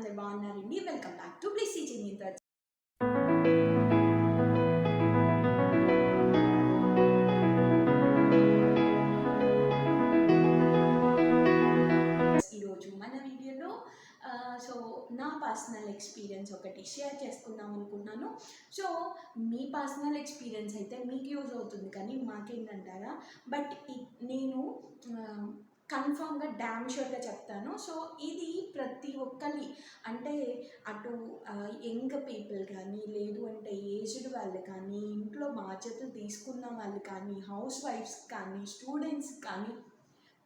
అందరు బాగున్నారండి. Welcome back to bliss teaching thoughts. ఈరోజు మన వీడియోలో నా పర్సనల్ ఎక్స్పీరియన్స్ ఒకటి షేర్ చేసుకుందాం అనుకున్నాను. సో మీ పర్సనల్ ఎక్స్పీరియన్స్ అయితే మీకు యూజ్ అవుతుంది, కానీ మాకేంటంటారా, బట్ నేను కన్ఫామ్గా డ్యామ్ షూర్గా చెప్తాను. సో ఇది ప్రతి ఒక్కరి, అంటే అటు యంగ్ పీపుల్ కానీ, లేదు అంటే ఏజ్డ్ వాళ్ళు కానీ, ఇంట్లో బాధ్యతలు తీసుకున్న వాళ్ళు కానీ, హౌస్ వైఫ్స్ కానీ, స్టూడెంట్స్ కానీ,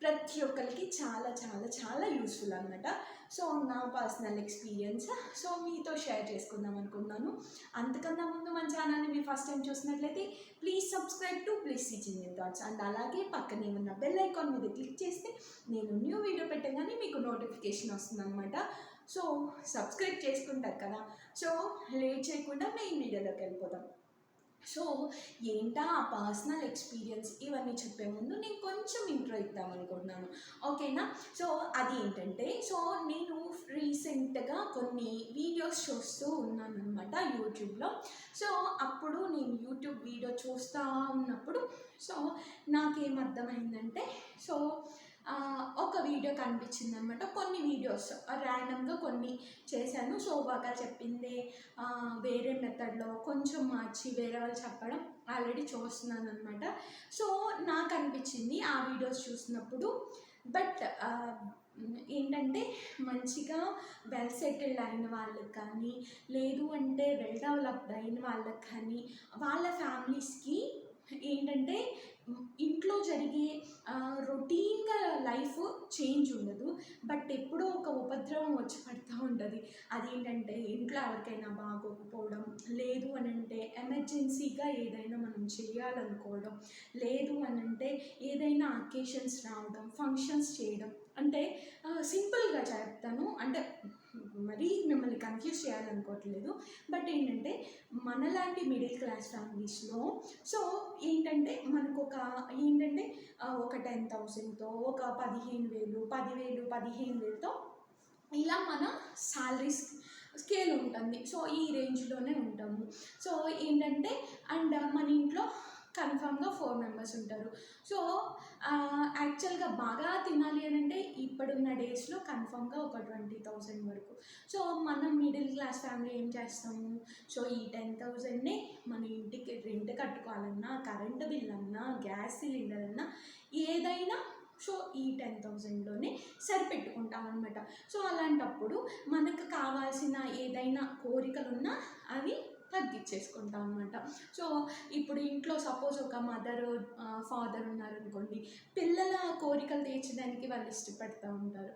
ప్రతి ఒక్కరికి చాలా చాలా చాలా యూస్ఫుల్ అనమాట. సో నా పర్సనల్ ఎక్స్పీరియన్స్ మీతో షేర్ చేసుకుందాం అనుకున్నాను. అంతకన్నా ముందు మన ఛానల్ని మీరు ఫస్ట్ టైం చూసినట్లయితే please subscribe to bliss teaching thoughts and అలాగే పక్కనే ఉన్న బెల్ ఐకాన్ మీద క్లిక్ చేస్తే నేను న్యూ వీడియో పెట్టగానే మీకు నోటిఫికేషన్ వస్తుంది అనమాట. సో సబ్స్క్రైబ్ చేసుకుంటారు కదా. సో లేట్ చేయకుండా మెయిన్ వీడియోలోకి వెళ్ళిపోతాం. సో ఏంటా ఆ పర్సనల్ ఎక్స్పీరియన్స్ ఇవన్నీ చెప్పే ముందు నేను కొంచెం ఇంట్రో ఇద్దాం అనుకుంటున్నాను, ఓకేనా? సో అది ఏంటంటే, నేను రీసెంట్గా కొన్ని వీడియోస్ చూస్తూ ఉన్నాను అనమాట యూట్యూబ్లో. సో అప్పుడు నేను యూట్యూబ్ వీడియో చూస్తూ ఉన్నప్పుడు నాకేమర్థమైందంటే, ఒక వీడియో కనిపించింది అనమాట. కొన్ని వీడియోస్ ర్యాండమ్గా కొన్ని చేశాను. బాగా చెప్పిందే వేరే మెథడ్లో కొంచెం మార్చి వేరే వాళ్ళు చెప్పడం ఆల్రెడీ చూస్తున్నాను అనమాట. సో నాకు అనిపించింది ఆ వీడియోస్ చూసినప్పుడు, బట్ ఏంటంటే మంచిగా వెల్ సెటిల్డ్ అయిన వాళ్ళకి కానీ, లేదు అంటే వెల్ డెవలప్డ్ అయిన వాళ్ళకి కానీ, వాళ్ళ ఫ్యామిలీస్కి ఏంటంటే ఇంట్లో జరిగే రొటీన్గా లైఫ్ చేంజ్ ఉండదు, బట్ ఎప్పుడో ఒక ఉపద్రవం వచ్చి పడుతూ ఉంటుంది. అదేంటంటే ఇంట్లో ఎవరికైనా బాగోకపోవడం, లేదు అని అంటే ఎమర్జెన్సీగా ఏదైనా మనం చేయాలనుకోవడం, లేదు అని అంటే ఏదైనా అకేషన్స్ రావడం, ఫంక్షన్స్ చేయడం. అంటే సింపుల్గా చెప్తాను, అంటే మరీ మిమ్మల్ని కన్ఫ్యూజ్ చేయాలనుకోవట్లేదు, బట్ ఏంటంటే మనలాంటి మిడిల్ క్లాస్ ఫ్యామిలీస్లో ఏంటంటే మనకు ఒక 10,000తో, ఒక 15,000, 10,000, 15,000తో ఇలా మన శాలరీస్ స్కేల్ ఉంటుంది. ఈ రేంజ్లోనే ఉంటాము. ఏంటంటే అండ్ మన ఇంట్లో కన్ఫామ్గా 4 మెంబర్స్ ఉంటారు. యాక్చువల్గా బాగా తినాలి అని అంటే ఇప్పుడున్న డేస్లో కన్ఫామ్గా ఒక 20,000 వరకు. మనం మిడిల్ క్లాస్ ఫ్యామిలీ ఏం చేస్తాము, ఈ 10,000నే మన ఇంటికి రెంట్ కట్టుకోవాలన్నా, కరెంటు బిల్ అన్నా, గ్యాస్ సిలిండర్ అన్నా, ఏదైనా ఈ 10,000లోనే సరిపెట్టుకుంటాం అనమాట. అలాంటప్పుడు మనకు కావాల్సిన ఏదైనా కోరికలున్నా అవి తగ్గించేసుకుంటాం అనమాట. ఇప్పుడు ఇంట్లో సపోజ్ ఒక మదర్ ఫాదర్ ఉన్నారనుకోండి, పిల్లల కోరికలు తీర్చడానికి వాళ్ళు ఇష్టపడుతూ ఉంటారు.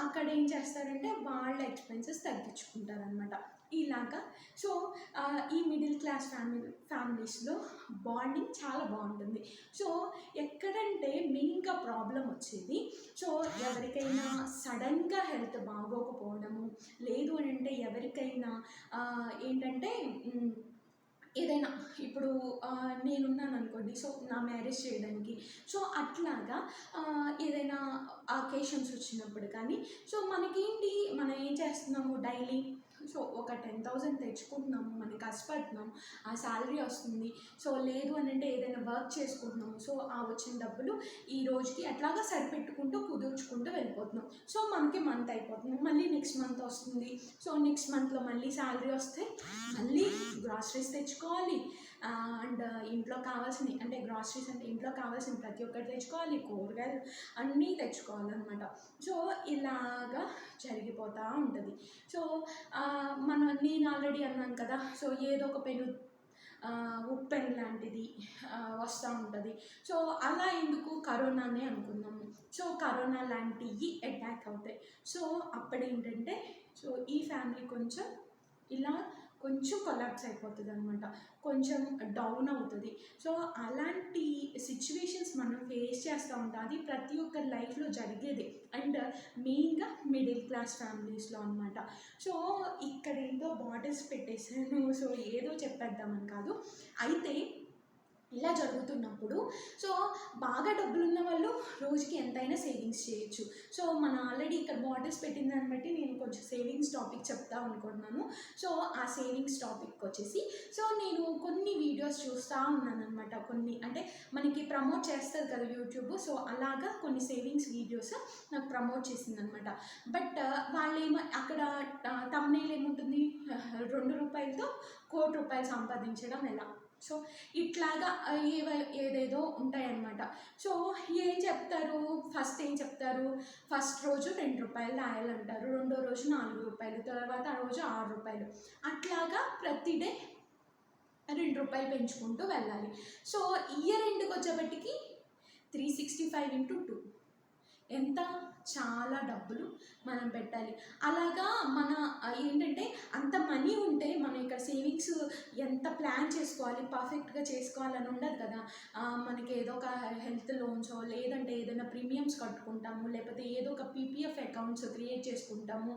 అక్కడ ఏం చేస్తారంటే వాళ్ళ ఎక్స్పెన్సెస్ తగ్గించుకుంటారనమాట. ఇలాగా ఈ మిడిల్ క్లాస్ ఫ్యామిలీస్లో బాండింగ్ చాలా బాగుంటుంది. ఎక్కడంటే మెయిన్గా ప్రాబ్లం వచ్చేది, ఎవరికైనా సడన్గా హెల్త్ బాగోకపోవడము, లేదు అని అంటే ఎవరికైనా ఏంటంటే ఏదైనా ఇప్పుడు నేనున్నాను అనుకోండి, నా మ్యారేజ్ చేయడానికి, అట్లాగా ఏదైనా అకేషన్స్ వచ్చినప్పుడు కానీ, మనకేంటి, మనం ఏం చేస్తున్నాము డైలీ, ఒక 10,000 తెచ్చుకుంటున్నాము, మనకి కష్టపడుతున్నాము, ఆ శాలరీ వస్తుంది. లేదు అని అంటే ఏదైనా వర్క్ చేసుకుంటున్నాము, ఆ వచ్చిన డబ్బులు ఈ రోజుకి అట్లాగా సరిపెట్టుకుంటూ కుదుర్చుకుంటూ వెళ్ళిపోతున్నాం. మనకి మంత్ అయిపోతుంది, మళ్ళీ నెక్స్ట్ మంత్ వస్తుంది. నెక్స్ట్ మంత్లో మళ్ళీ శాలరీ వస్తే మళ్ళీ గ్రాసరీస్ తెచ్చుకోవాలి, అండ్ ఇంట్లో కావాల్సినవి, అంటే గ్రాసరీస్ అంటే ఇంట్లో కావాల్సిన ప్రతి ఒక్కటి తెచ్చుకోవాలి, కూరగాయలు అన్నీ తెచ్చుకోవాలన్నమాట. ఇలాగా జరిగిపోతూ ఉంటుంది. నేను ఆల్రెడీ అన్నాను కదా, ఏదో ఒక ఉప్పెన్ లాంటిది వస్తూ ఉంటుంది. అలా ఎందుకు, కరోనానే అనుకుందాము. కరోనా లాంటివి అటాక్ అవుతాయి. అప్పుడేంటంటే ఈ ఫ్యామిలీ కొంచెం ఇలా కొంచెం కొలాప్స్ అయిపోతుంది అనమాట, కొంచెం డౌన్ అవుతుంది. అలాంటి సిచ్యువేషన్స్ మనం ఫేస్ చేస్తూ ఉంటాం. అది ప్రతి ఒక్కరి లైఫ్లో జరిగేది, అండ్ మెయిన్గా మిడిల్ క్లాస్ ఫ్యామిలీస్లో అనమాట. ఇక్కడ ఏంటో బాటిల్స్ పెట్టేసాను, ఏదో చెప్పేద్దామని కాదు. అయితే ఇలా జరుగుతున్నప్పుడు సో బాగా డబ్బులున్న వాళ్ళు రోజుకి ఎంతైనా సేవింగ్స్ చేయొచ్చు. సో మనం ఆల్రెడీ ఇక్కడ బాటిల్స్ పెట్టిన దాన్ని బట్టి నేను కొంచెం సేవింగ్స్ టాపిక్ చెప్తా అనుకుంటున్నాను. సో ఆ సేవింగ్స్ టాపిక్ వచ్చేసి సో నేను కొన్ని వీడియోస్ చూస్తూ ఉన్నాను అనమాట. కొన్ని అంటే మనకి ప్రమోట్ చేస్తుంది కదా యూట్యూబ్, సో అలాగా కొన్ని సేవింగ్స్ వీడియోస్ నాకు ప్రమోట్ చేసింది అనమాట. బట్ వాళ్ళేమో అక్కడ తమ్నెయిల్ ఏముంటుంది, 2 రూపాయలతో ₹1,00,00,000 సంపాదించడం ఎలా, సో ఇట్లాగా ఏదేదో ఉంటాయన్నమాట. సో ఏం చెప్తారు, ఫస్ట్ రోజు ₹2 రాయాలంటారు, రెండో రోజు ₹4, తర్వాత ఆ రోజు ₹6, అట్లాగా ప్రతి డే ₹2 పెంచుకుంటూ వెళ్ళాలి. సో ఇయర్ ఎండ్కి వచ్చేపటికి 365 × 2 ఎంత, చాలా డబ్బులు మనం పెట్టాలి. అలాగా మన ఏంటంటే అంత మనీ ఉంటే మనం ఇక్కడ సేవింగ్స్ ఎంత ప్లాన్ చేసుకోవాలి, పర్ఫెక్ట్గా చేసుకోవాలని ఉండదు కదా. మనకి ఏదో ఒక హెల్త్ లోన్సో లేదంటే ఏదైనా ప్రీమియమ్స్ కట్టుకుంటాము, లేకపోతే ఏదో ఒక పీపీఎఫ్ అకౌంట్స్ క్రియేట్ చేసుకుంటాము,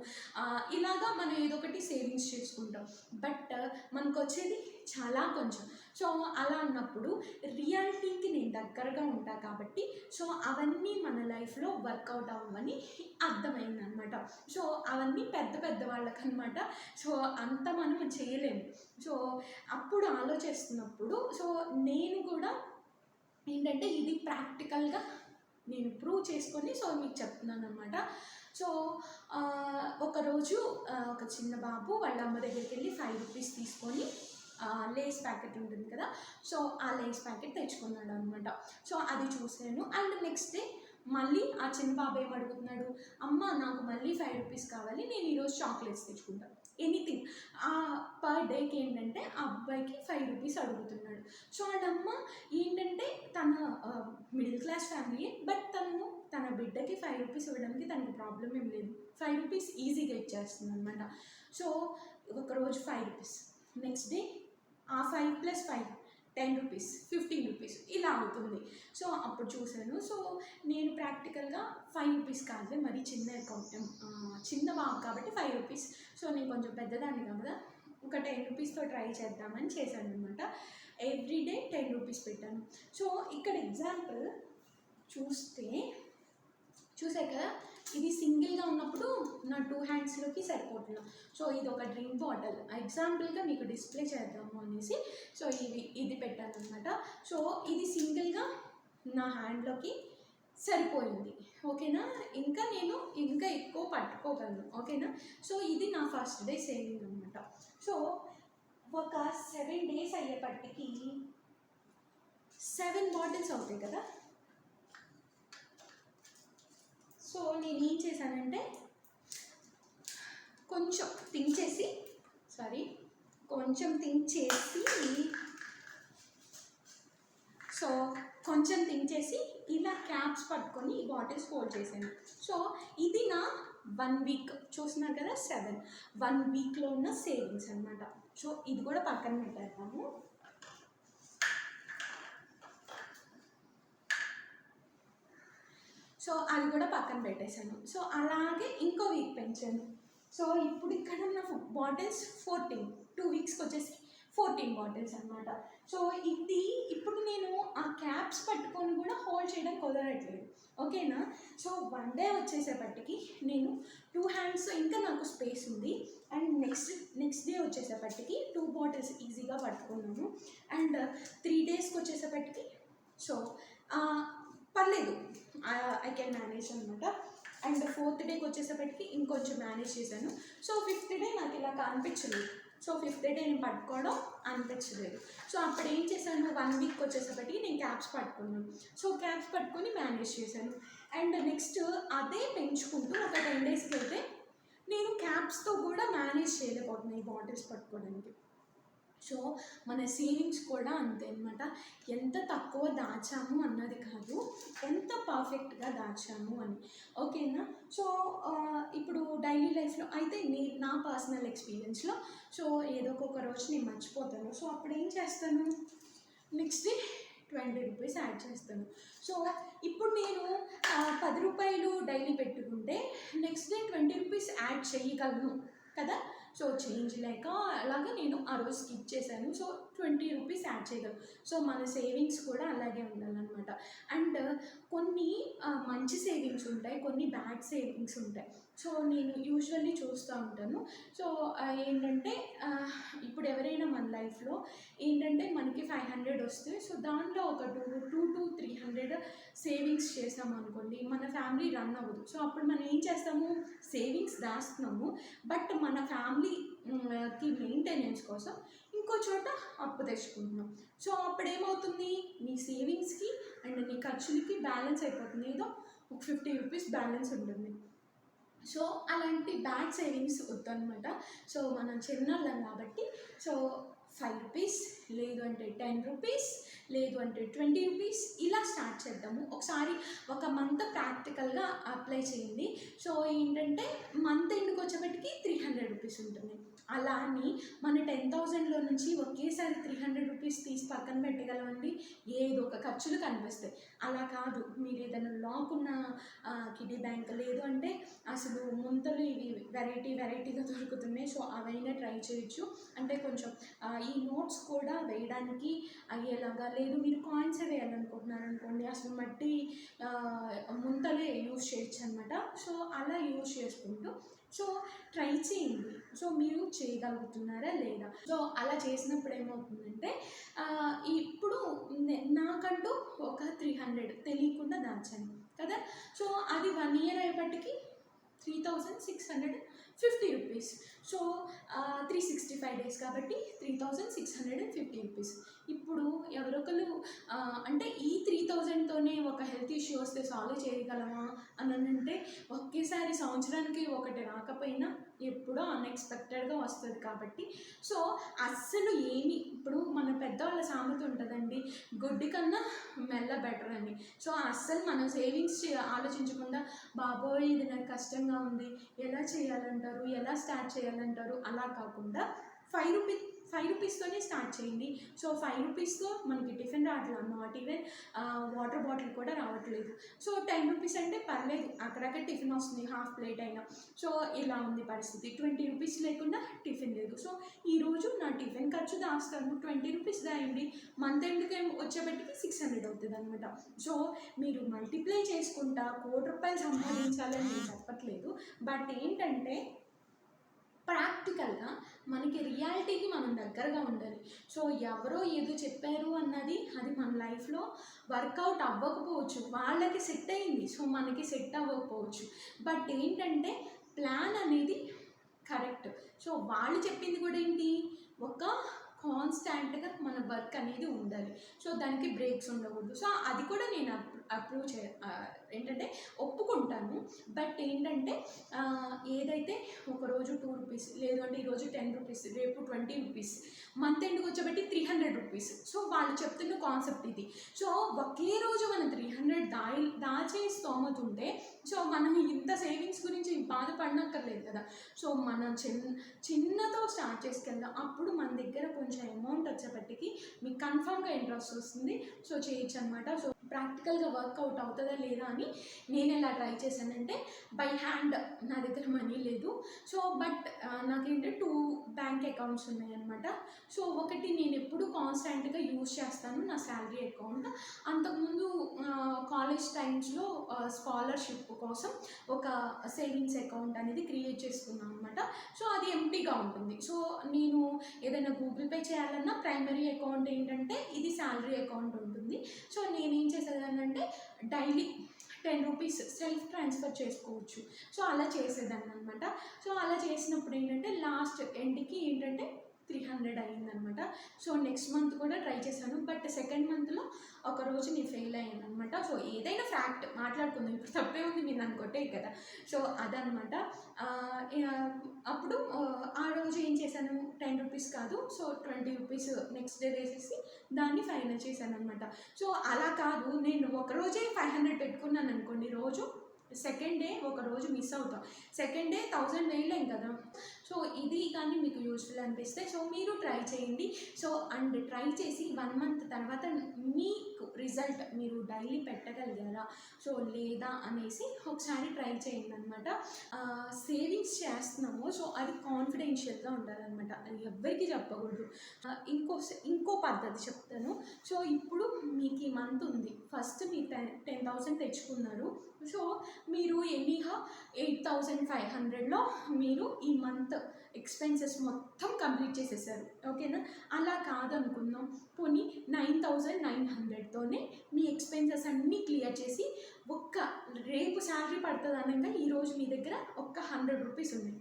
ఇలాగా మనం ఏదో ఒకటి సేవింగ్స్ చేసుకుంటాం. బట్ మనకు వచ్చేది చాలా కొంచెం. సో అలా అన్నప్పుడు రియాలిటీకి నేను దగ్గరగా ఉంటా కాబట్టి సో అవన్నీ మన లైఫ్లో వర్కౌట్ అవ్వని అర్థమైందనమాట. సో అవన్నీ పెద్ద పెద్ద వాళ్ళకనమాట. సో అంత మనం చేయలేము. సో అప్పుడు ఆలోచిస్తున్నప్పుడు సో నేను కూడా ఏంటంటే ఇది ప్రాక్టికల్గా నేను ప్రూవ్ చేసుకొని సో మీకు చెప్తున్నాను అనమాట. సో ఒకరోజు ఒక చిన్న బాబు వాళ్ళ అమ్మ దగ్గరికి వెళ్ళి ₹5 తీసుకొని లేస్ ప్యాకెట్ ఉంటుంది కదా, సో ఆ లేస్ ప్యాకెట్ తెచ్చుకున్నాడు అనమాట. సో అది చూసాను. అండ్ నెక్స్ట్ డే మళ్ళీ ఆ చిన్న బాబు ఏమడుగుతున్నాడు, అమ్మ నాకు మళ్ళీ ₹5 కావాలి, నేను ఈరోజు చాక్లెట్స్ తెచ్చుకుంటాను, ఎనీథింగ్. పర్ డేకి ఏంటంటే ఆ అబ్బాయికి ₹5 అడుగుతున్నాడు. సో వాళ్ళమ్మ ఏంటంటే తన మిడిల్ క్లాస్ ఫ్యామిలీ, బట్ తన బిడ్డకి ₹5 ఇవ్వడానికి తనకు ప్రాబ్లం ఏం లేదు. ₹5 ఈజీగా ఇచ్చేస్తుంది అనమాట. సో ఒకరోజు ₹5, నెక్స్ట్ డే ఆ 5 + 5 ₹10, ₹15 ఇలా అవుతుంది. సో అప్పుడు చూశాను. సో నేను ప్రాక్టికల్గా ₹5 కాదు, మరి చిన్న బాబు కాబట్టి ₹5. సో నేను కొంచెం పెద్దదాన్ని కదా, ఒక ₹10తో ట్రై చేద్దామని చేశాను అనమాట. ఎవ్రీడే ₹10 పెట్టాను. సో ఇక్కడ ఎగ్జాంపుల్ చూసే కదా, ఇది సింగిల్గా ఉన్నప్పుడు నా 2 హ్యాండ్స్లోకి సరిపోతున్నా. సో ఇది ఒక డ్రింక్ బాటిల్ ఎగ్జాంపుల్గా మీకు డిస్ప్లే చేద్దాము అనేసి సో ఇది పెట్టాను అనమాట. సో ఇది సింగిల్గా నా హ్యాండ్లోకి సరిపోయింది, ఓకేనా. నేను ఇంకా ఎక్కువ పట్టుకోగలను, ఓకేనా. సో ఇది నా ఫస్ట్ డే సేవింగ్ అనమాట. సో ఒక 7 days అయ్యేపటికి 7 బాటిల్స్ అవుతాయి కదా. సో నేను ఏం చేశానంటే కొంచెం థింక్ చేసి ఇలా క్యాప్స్ పట్టుకొని ఈ బాటిల్స్ హోల్డ్ చేశాను. సో ఇది నా 1 week, చూస్తున్నారు కదా 7, 1 weekలో ఉన్న సేవింగ్స్ అనమాట. సో ఇది కూడా పక్కన పెట్టేద్దాము. సో అది కూడా పక్కన పెట్టేశాను. సో అలాగే ఇంకో వీక్ పెంచాను. సో ఇప్పుడు ఇక్కడ ఉన్న బాటిల్స్ 14, 2 weeksకి వచ్చేసి 14 బాటిల్స్ అనమాట. సో ఇప్పుడు నేను ఆ క్యాప్స్ పట్టుకొని కూడా హోల్డ్ చేయడం కుదరట్లేదు, ఓకేనా. సో 1 day వచ్చేసేపటికి నేను 2 hands ఇంకా నాకు స్పేస్ ఉంది. అండ్ నెక్స్ట్ డే వచ్చేసేపటికి 2 బాటిల్స్ ఈజీగా పట్టుకున్నాను. అండ్ 3 daysకి వచ్చేసేపటికి సో పర్లేదు, ఐ కెన్ మేనేజ్ అనమాట. అండ్ 4th డేకి వచ్చేసేపటికి ఇంకొంచెం మేనేజ్ చేశాను. సో 5th డే నాకు ఇలా అనిపించలేదు. సో 5th డే నేను పట్టుకోవడం అనిపించలేదు. సో అప్పుడు ఏం చేశాను, 1 week వచ్చేసేపటికి నేను క్యాప్స్ పట్టుకున్నాను. సో క్యాప్స్ పట్టుకొని మేనేజ్ చేశాను. అండ్ నెక్స్ట్ అదే పెంచుకుంటూ ఒక 10 daysకి వెళ్తే నేను క్యాప్స్తో కూడా మేనేజ్ చేయలేకపోతున్నాను ఈ బాటిల్స్ పట్టుకోవడానికి. సో మన సేవింగ్స్ కూడా అంతే అనమాట. ఎంత తక్కువ దాచాము అన్నది కాదు, ఎంత పర్ఫెక్ట్గా దాచాము అని, ఓకేనా. సో ఇప్పుడు డైలీ లైఫ్లో అయితే నా పర్సనల్ ఎక్స్పీరియన్స్లో సో ఏదో ఒక రోజు నేను మర్చిపోతాను. సో అప్పుడు ఏం చేస్తాను, నెక్స్ట్ డే ₹20 యాడ్ చేస్తాను. సో ఇప్పుడు నేను ₹10 డైలీ పెట్టుకుంటే నెక్స్ట్ డే ₹20 యాడ్ చేయగలను కదా. సో చేంజ్ లేక అలాగే నేను ఆ రోజు స్కిప్ చేశాను. సో రూ. 20 యాడ్ చేయగలం. సో మన సేవింగ్స్ కూడా అలాగే ఉండాలన్నమాట. అండ్ కొన్ని మంచి సేవింగ్స్ ఉంటాయి, కొన్ని బ్యాడ్ సేవింగ్స్ ఉంటాయి. సో నేను యూజువల్లీ చూస్తూ ఉంటాను. సో ఏంటంటే ఇప్పుడు ఎవరైనా మన లైఫ్లో ఏంటంటే మనకి 500 వస్తే, సో దాంట్లో ఒక 200 to 300 సేవింగ్స్ చేసామనుకోండి, మన ఫ్యామిలీ రన్ అవ్వదు. సో అప్పుడు మనం ఏం చేస్తాము, సేవింగ్స్ దాస్తున్నాము, బట్ మన ఫ్యామిలీకి మెయింటెనెన్స్ కోసం ఇంకో చోట అప్పు తెచ్చుకుంటున్నాం. సో అప్పుడు ఏమవుతుంది, నీ సేవింగ్స్కి అండ్ నీ ఖర్చులకి బ్యాలెన్స్ అయిపోతుంది. ఏదో ఒక రూ. 50 బ్యాలెన్స్ ఉంటుంది. సో అలాంటి బ్యాడ్ సేవింగ్స్ వద్దనమాట. సో మనం చిన్నోళ్ళం కాబట్టి, సో రూ. 5 లేదు అంటే రూ. 10 లేదు అంటే రూ. 20 ఇలా స్టార్ట్ చేద్దాము. ఒకసారి ఒక మంత్ ప్రాక్టికల్గా అప్లై చేయండి. సో ఏంటంటే మంత్ ఎండ్కి వచ్చేప్పటికి రూ. 300 ఉంటుంది. అలా అని మన 10,000లో నుంచి ఒకేసారి రూ. 300 తీసి పక్కన పెట్టగలమండి? ఏదో ఒక ఖర్చులు కనిపిస్తాయి. అలా కాదు, మీరు ఏదైనా లాక్ ఉన్న కిడ్డీ బ్యాంక్, లేదు అంటే అసలు ముంతలు ఇవి వెరైటీగా దొరుకుతున్నాయి. సో అవైనా ట్రై చేయొచ్చు. అంటే కొంచెం ఈ నోట్స్ కూడా వేయడానికి అయ్యేలాగా, లేదు మీరు కాయిన్స్ వేయాలనుకుంటున్నారనుకోండి, అసలు మట్టి ముంతలే యూజ్ చేయొచ్చు అనమాట. సో అలా యూజ్ చేసుకుంటూ సో ట్రై చేయండి. సో మీరు చేయగలుగుతున్నారా లేదా? సో అలా చేసినప్పుడు ఏమవుతుందంటే ఇప్పుడు నాకంటూ ఒక 300 తెలియకుండా దాచాను కదా. సో అది 1 year అయ్యేపటికి రూ. 3,650. సో 365 days కాబట్టి రూ. 3,650. ఇప్పుడు ఎవరొకరు అంటే ఈ 3,000తోనే ఒక హెల్త్ ఇష్యూ వస్తే సాల్వ్ చేయగలమా అని అంటే, ఒకేసారి సంవత్సరానికి ఒకటి రాకపోయినా ఎప్పుడో అన్ఎక్స్పెక్టెడ్గా వస్తుంది. కాబట్టి సో అస్సలు ఏమి, ఇప్పుడు మన పెద్దవాళ్ళ సామెత ఉంటుందండి, గుడ్డి కన్నా మెల్ల బెటర్ అని. సో అస్సలు మనం సేవింగ్స్ ఆలోచించకుండా, బాబోయ్ ఇది నాకు కష్టంగా ఉంది, ఎలా చేయాలంటారు, ఎలా స్టార్ట్ చేయాలంటారు, అలా కాకుండా రూ. 5తోనే స్టార్ట్ చేయండి. సో రూ. 5తో మనకి టిఫిన్ రావట్లేదు, నాట్ ఈవెన్ వాటర్ బాటిల్ కూడా రావట్లేదు. సో రూ. 10 అంటే పర్లేదు, అక్కడక్కడ టిఫిన్ వస్తుంది, హాఫ్ ప్లేట్ అయినా. సో ఇలా ఉంది పరిస్థితి. రూ. 20 లేకుండా టిఫిన్ లేదు. సో ఈరోజు నా టిఫిన్ ఖర్చు దాస్తాను, రూ. 20 దాయండి. మంత్ ఎండ్కి వచ్చేపటికి 600 అవుతుంది అనమాట. సో మీరు మల్టిప్లై చేసుకుంటా ₹1,00,00,000 సంపాదించాలని నేను చెప్పట్లేదు. బట్ ఏంటంటే ప్రాక్టికల్గా మనకి రియాలిటీకి మనం దగ్గరగా ఉండాలి. సో ఎవరో ఏదో చెప్పారు అన్నది అది మన లైఫ్లో వర్కౌట్ అవ్వకపోవచ్చు, వాళ్ళకి సెట్ అయింది, సో మనకి సెట్ అవ్వకపోవచ్చు. బట్ ఏంటంటే ప్లాన్ అనేది కరెక్ట్. సో వాళ్ళు చెప్పింది కూడా ఏంటి, ఒక కాన్స్టాంట్గా మన వర్క్ అనేది ఉండాలి. సో దానికి బ్రేక్స్ ఉండకూడదు. సో అది కూడా నేను అప్రూవ్ ఏంటంటే ఒప్పుకుంటాను. బట్ ఏంటంటే ఏదైతే ఒకరోజు రూ. 2, లేదు అంటే ఈరోజు రూ. 10, రేపు రూ. 20, మంత్ ఎండ్కి వచ్చేబట్టి రూ. 300. సో వాళ్ళు చెప్తున్న కాన్సెప్ట్ ఇది. సో ఒకే రోజు మనం 300 దాచే స్తోమత ఉంటే, సో మనం ఇంత సేవింగ్స్ గురించి బాధపడనక్కర్లేదు కదా. సో మనం చిన్నతో స్టార్ట్ చేసుకెళ్దాం. అప్పుడు మన దగ్గర కొంచెం అమౌంట్ వచ్చేపటికి మీకు కన్ఫామ్గా ఇంట్రెస్ట్ వస్తుంది. సో చేయొచ్చు అనమాట. సో ప్రాక్టికల్గా వర్కౌట్ అవుతుందా లేదా అని నేను ఎలా ట్రై చేశానంటే, బై హ్యాండ్ నా దగ్గర మనీ లేదు. సో బట్ నాకేంటంటే 2 బ్యాంక్ అకౌంట్స్ ఉన్నాయన్నమాట. సో ఒకటి నేను ఎప్పుడు కాన్స్టాంట్గా యూజ్ చేస్తాను, నా శాలరీ అకౌంట్. అంతకుముందు కాలేజ్ టైమ్స్లో స్కాలర్షిప్ కోసం ఒక సేవింగ్స్ అకౌంట్ అనేది క్రియేట్ చేసుకున్నాను అనమాట. సో అది ఎంటీగా ఉంటుంది. సో నేను ఏదైనా గూగుల్ పే చేయాలన్నా ప్రైమరీ అకౌంట్ ఏంటంటే ఇది శాలరీ అకౌంట్ ఉంటుంది. సో నేనేం చేసేదానంటే డైలీ రూ. 10 సెల్ఫ్ ట్రాన్స్ఫర్ చేసుకోవచ్చు. సో అలా చేసేదాన్ని అనమాట. సో అలా చేసినప్పుడు ఏంటంటే లాస్ట్ ఎండ్కి ఏంటంటే 300 అయ్యిందనమాట. సో నెక్స్ట్ మంత్ కూడా ట్రై చేశాను. బట్ సెకండ్ మంత్లో ఒకరోజు నేను ఫెయిల్ అయ్యాను అనమాట. సో ఏదైనా ఫ్యాక్ట్ మాట్లాడుకుందాం, ఇప్పుడు తప్పే ఉంది, మీరు నన్ను కొట్టే కదా. సో అదనమాట. అప్పుడు ఆ రోజు ఏం చేశాను, రూ. 10 కాదు, సో రూ. 20 నెక్స్ట్ డే వేసేసి దాన్ని ఫైనల్ చేశాను అనమాట. సో అలా కాదు, నేను ఒకరోజే 500 పెట్టుకున్నాను అనుకోండి, రోజు సెకండ్ డే ఒక రోజు మిస్ అవుతాం, సెకండ్ డే 1000 వేయలేం కదా. సో ఇది కానీ మీకు యూస్ఫుల్ అనిపిస్తే సో మీరు ట్రై చేయండి. సో అండ్ ట్రై చేసి 1 month తర్వాత మీకు రిజల్ట్ మీరు డైలీ పెట్టగలిగారా సో లేదా అనేసి ఒకసారి ట్రై చేయండి అనమాట. సేవింగ్స్ చేస్తున్నాము, సో అది కాన్ఫిడెన్షియల్గా ఉండాలన్నమాట, అది ఎవ్వరికి చెప్పకూడదు. ఇంకో పద్ధతి చెప్తాను. సో ఇప్పుడు మీకు ఈ మంత్ ఉంది, ఫస్ట్ మీరు 10,000 తెచ్చుకున్నారు. సో మీరు ఎనీహా 8,500లో మీరు ఈ మంత్ ఎక్స్పెన్సెస్ మొత్తం కంప్లీట్ చేసేసారు, ఓకేనా? అలా కాదనుకుందాం, పోనీ 9,900తోనే మీ ఎక్స్పెన్సెస్ అన్నీ క్లియర్ చేసి రేపు శాలరీ పడుతుంది అనగా ఈరోజు మీ దగ్గర ఒక్క 100 రూపీస్ ఉంది,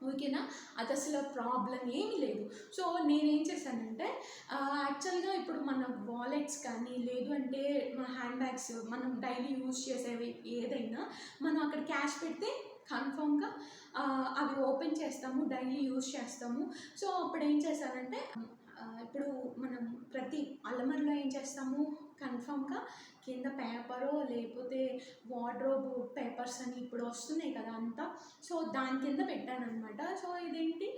ఓకేనా? అది అసలు ప్రాబ్లం ఏమీ లేదు. సో నేనేం చేశానంటే యాక్చువల్గా ఇప్పుడు మన వాలెట్స్ కానీ లేదు అంటే మన హ్యాండ్ బ్యాగ్స్ మనం డైలీ యూజ్ చేసేవి ఏదైనా మనం అక్కడ క్యాష్ పెడితే కన్ఫామ్గా అవి ఓపెన్ చేస్తాము, డైలీ యూజ్ చేస్తాము. సో అప్పుడు ఏం చేశానంటే ఇప్పుడు మనం ప్రతి అలమరలో ఏం చేస్తాము, కన్ఫామ్గా కింద పేపరో లేకపోతే వార్డ్రోబ్ పేపర్స్ అని ఇప్పుడు వస్తున్నాయి కదా అంతా, సో దాని కింద పెట్టానమాట. సో ఇదేంటి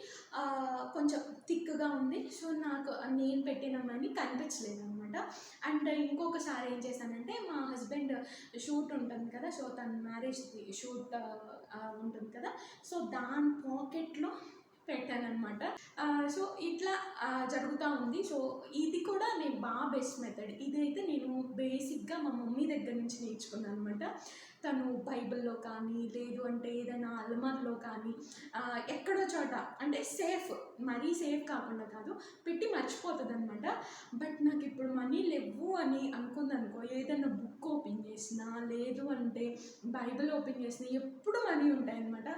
కొంచెం థిక్గా ఉంది, సో నాకు నేను పెట్టిన మనీ కనిపించలేదు అనమాట. అండ్ ఇంకొకసారి ఏం చేశానంటే మా హస్బెండ్ షూట్ ఉంటుంది కదా, సో తన మ్యారేజ్ షూట్ ఉంటుంది కదా, సో దాని పాకెట్లో పెట్టానమాట. సో ఇట్లా జరుగుతూ ఉంది. సో ఇది కూడా నేను బెస్ట్ మెథడ్. ఇదైతే నేను బేసిక్గా మా మమ్మీ దగ్గర నుంచి నేర్చుకున్నాను అనమాట. తను బైబిల్లో కానీ లేదు అంటే ఏదైనా అల్మార్లో కానీ ఎక్కడో చోట అంటే సేఫ్, మరీ సేఫ్ కాకుండా కాదు, పెట్టి మర్చిపోతుంది అనమాట. బట్ నాకు ఇప్పుడు మనీ లేవు అని అనుకుందనుకో, ఏదైనా బుక్ ఓపెన్ చేసినా లేదు అంటే బైబిల్ ఓపెన్ చేసినా ఎప్పుడు మనీ ఉంటాయి అనమాట.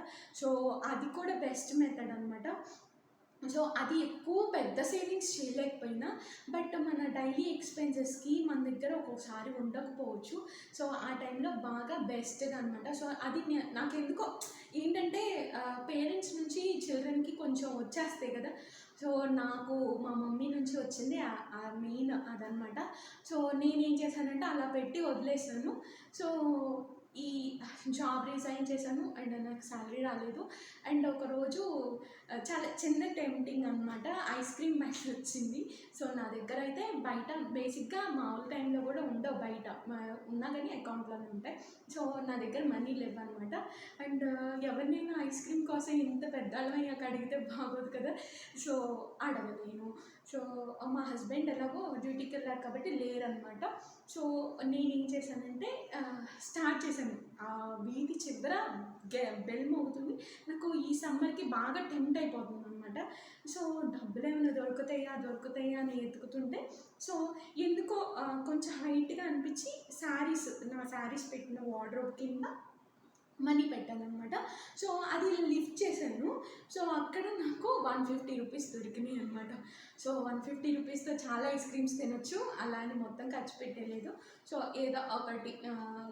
సో అది కూడా బెస్ట్ మెథడ్ అనమాట. సో అది ఎక్కువ పెద్ద సేవింగ్స్ చేయలేకపోయినా బట్ మన డైలీ ఎక్స్పెన్సెస్కి మన దగ్గర ఒక్కొక్కసారి ఉండకపోవచ్చు. సో ఆ టైంలో బాగా బెస్ట్గా అనమాట. సో అది నాకు ఎందుకో ఏంటంటే పేరెంట్స్ నుంచి చిల్డ్రన్కి కొంచెం వచ్చేస్తాయి కదా, సో నాకు మా మమ్మీ నుంచి వచ్చింది మెయిన్ అదనమాట. సో నేనేం చేశానంటే అలా పెట్టి వదిలేసాను. సో ఈ జాబ్ రిజైన్ చేశాను అండ్ నాకు శాలరీ రాలేదు. అండ్ ఒకరోజు చాలా చిన్న టెంప్టింగ్ అనమాట, ఐస్ క్రీమ్ బండి వచ్చింది. సో నా దగ్గర అయితే బయట బేసిక్గా మామూలు టైంలో కూడా ఉండవు, బయట ఉన్నా కానీ అకౌంట్లోనే ఉంటాయి. సో నా దగ్గర మనీ లేవు అనమాట. అండ్ ఎవరినైనా ఐస్ క్రీమ్ కోసం ఇంత పెద్ద అయ్యాక అడిగితే బాగోదు కదా, సో అడగలేను. సో మా హస్బెండ్ ఎలాగో డ్యూటీకి వెళ్ళారు కాబట్టి లేరనమాట. సో నేనేం చేశానంటే స్టార్ట్ చేశాను, వీధి చివర బెల్ మోగుతుంది, నాకు ఈ సమ్మర్కి బాగా టెంప్ట్ అయిపోతుంది అనమాట. సో డబ్బులు ఏమైనా దొరుకుతాయా అని ఎతుకుతుంటే సో ఎందుకో కొంచెం హైట్గా అనిపించి నా శారీస్ పెట్టిన వార్డ్రోబ్ కింద మనీ పెట్టానమాట. సో అది లిఫ్ట్ చేశాను. సో అక్కడ నాకు 150 రూపీస్ దొరికినాయి అనమాట. సో 150 రూపీస్తో చాలా ఐస్ క్రీమ్స్ తినొచ్చు, అలా అని మొత్తం ఖర్చు పెట్టలేదు. సో ఏదో ఒకటి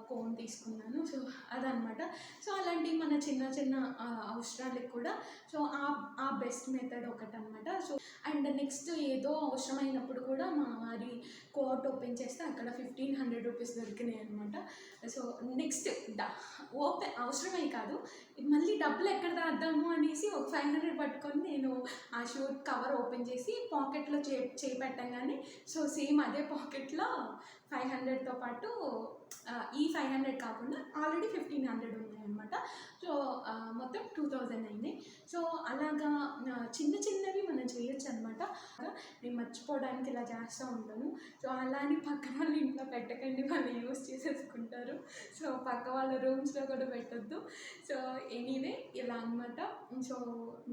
కోన్ తీసుకున్నాను. సో అదనమాట. సో అలాంటి మన చిన్న చిన్న అవసరాలకు కూడా సో ఆ బెస్ట్ మెథడ్ ఒకటనమాట. సో అండ్ నెక్స్ట్ ఏదో అవసరమైనప్పుడు కూడా మా వారి కోట్ ఓపెన్ చేస్తే అక్కడ 1,500 రూపీస్ దొరికినాయి అనమాట. సో నెక్స్ట్ అవసరమే కాదు, మళ్ళీ డబ్బులు ఎక్కడ దాద్దాము అనేసి ఒక 500 పట్టుకొని నేను ఆ షూట్ కవర్ ఓపెన్ చేసి పాకెట్లో చేయి పెట్టంగానే సో సేమ్ అదే పాకెట్లో 500తో పాటు ఈ 500 కాకుండా ఆల్రెడీ 1,500 ఉన్నాయన్నమాట. సో మొత్తం 2,000 అయింది. సో అలాగా చిన్నవి మనం చేయొచ్చు అనమాట. నేను మర్చిపోవడానికి ఇలా చేస్తూ ఉంటాను. సో అలా అని పక్కన వాళ్ళ ఇంట్లో పెట్టకండి, వాళ్ళు యూస్ చేసేసుకుంటారు. సో పక్క వాళ్ళ రూమ్స్లో కూడా పెట్టద్దు. సో ఎనీవే ఇలా అనమాట. సో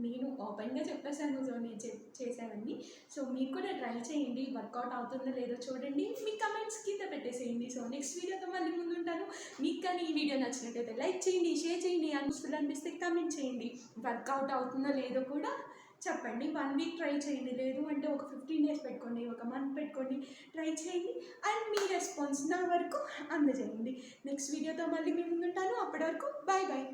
నేను ఓపెన్గా చెప్పేశాను, సో నేను చేసేవన్నీ. సో మీరు కూడా ట్రై చేయండి, వర్కౌట్ అవుతుందో లేదో చూడండి, మీ కమెంట్స్ కింద పెట్టేసేయండి. సో నెక్స్ట్ వీడియోతో మళ్ళీ ముందుంటాను. మీకు కానీ ఈ వీడియో నచ్చినట్టయితే లైక్ చేయండి, షేర్ చేయండి, యూస్ఫుల్ అనిపిస్తే కమెంట్ చేయండి. వర్కౌట్ అవుతుందో లేదో కూడా చెప్పండి. 1 వీక్ ట్రై చేయండి, లేదు అంటే ఒక 15 డేస్ పెట్టుకోండి, ఒక మంత్ పెట్టుకోండి, ట్రై చేయండి అండ్ మీ రెస్పాన్స్ నా వరకు అందజేయండి. నెక్స్ట్ వీడియోతో మళ్ళీ మీ ముందుంటాను. అప్పటి వరకు బాయ్ బాయ్.